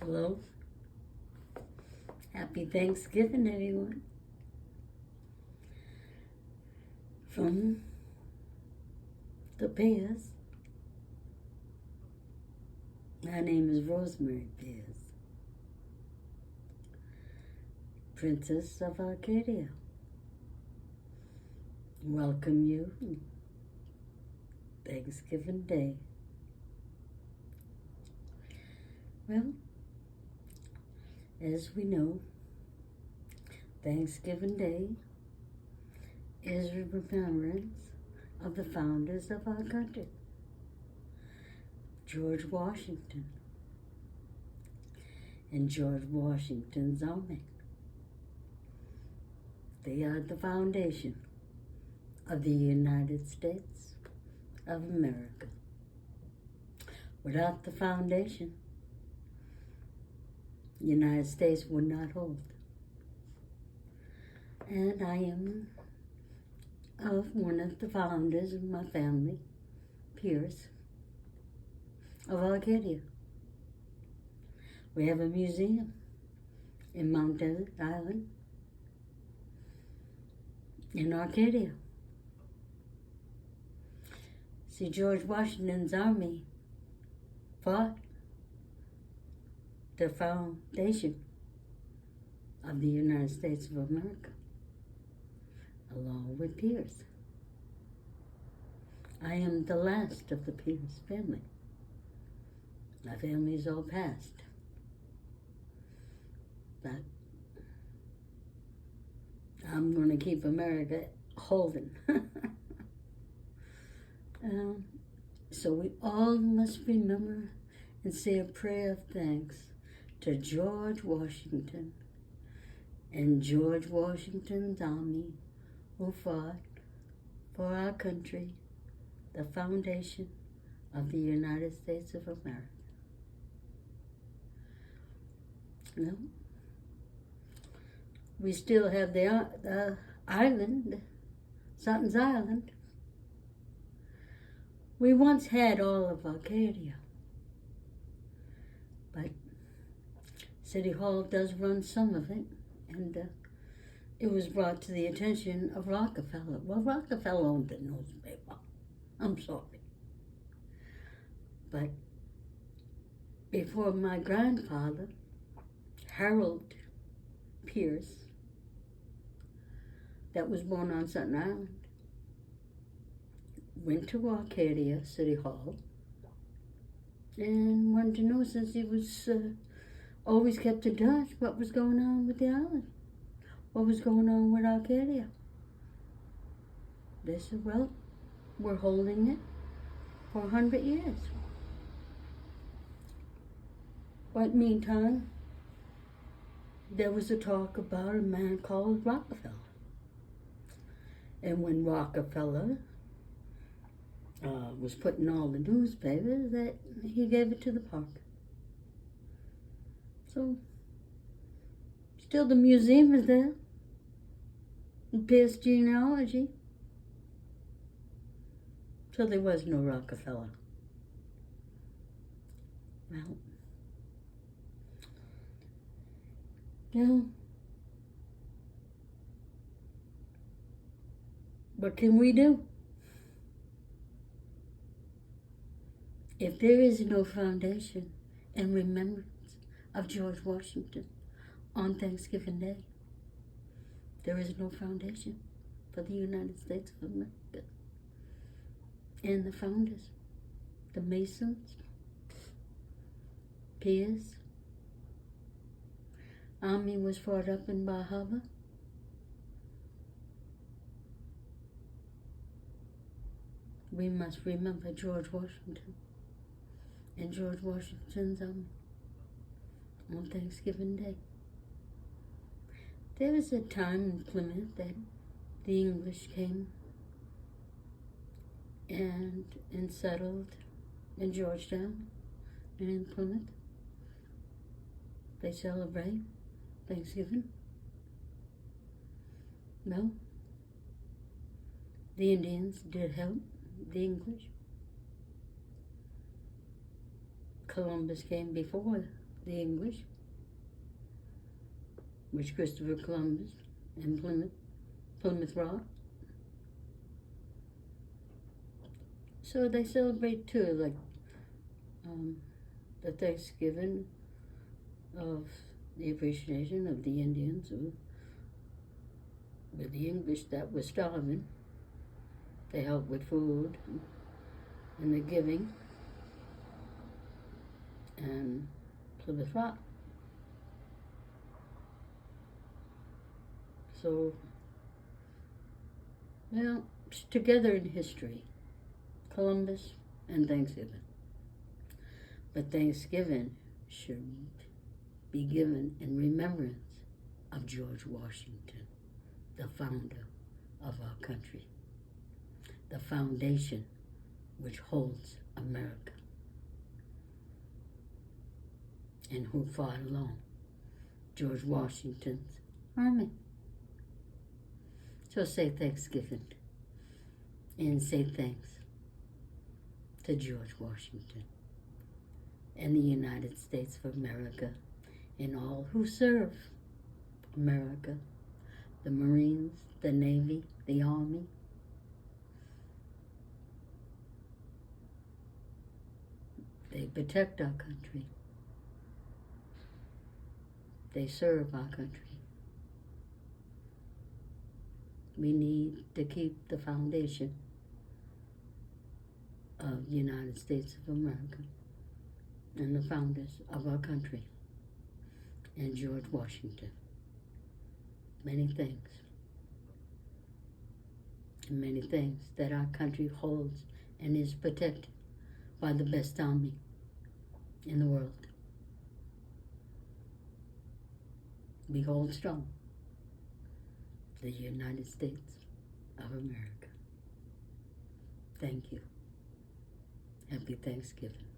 Hello. Happy Thanksgiving, everyone. From the Bears. My name is Rosemary Bears, Princess of Arcadia. Welcome you Thanksgiving Day. Well, as we know, Thanksgiving Day is a remembrance of the founders of our country, George Washington and George Washington's army. They are the foundation of the United States of America. Without the foundation, the United States would not hold. And I am of one of the founders of my family, Pierce, of Arcadia. We have a museum in Mount Desert Island in Arcadia. See, George Washington's army fought the foundation of the United States of America, along with Pierce. I am the last of the Pierce family. My family is all passed. But I'm going to keep America holding. So we all must remember and say a prayer of thanks to George Washington and George Washington's army who fought for our country, the foundation of the United States of America. No, we still have the island, Sutton's Island. We once had all of Arcadia, but City Hall does run some of it, and it was brought to the attention of Rockefeller. Well, Rockefeller owned the newspaper. I'm sorry. But before my grandfather, Harold Pierce, that was born on Sutton Island, went to Arcadia City Hall and wanted to know, since he was always kept in touch, what was going on with the island, what was going on with Arcadia. They said, well, we're holding it for 100 years. But meantime, there was a talk about a man called Rockefeller. And when Rockefeller was putting all the newspapers, that he gave it to the park. So, still the museum is there. Pierce genealogy. So there was no Rockefeller. Well, what can we do? If there is no foundation and remembrance of George Washington on Thanksgiving Day, there is no foundation for the United States of America. And the founders, the Masons, Pierce, army was fought up in Bar Harbor. We must remember George Washington and George Washington's army on Thanksgiving Day. There was a time in Plymouth that the English came and settled in Georgetown and in Plymouth. They celebrate Thanksgiving. No, the Indians did help the English. Columbus came before the English, which Christopher Columbus and Plymouth Rock. So they celebrate too, like the Thanksgiving of the appreciation of the Indians with the English that were starving. They helped with food and the giving. And Plymouth Rock. So, well, it's together in history, Columbus and Thanksgiving. But Thanksgiving should be given in remembrance of George Washington, the founder of our country, the foundation which holds America, and who fought along George Washington's army. So say Thanksgiving and say thanks to George Washington and the United States of America and all who serve America, the Marines, the Navy, the Army. They protect our country. They serve our country. We need to keep the foundation of the United States of America and the founders of our country and George Washington. Many things. And many things that our country holds and is protected by the best army in the world. We hold strong the United States of America. Thank you. Happy Thanksgiving.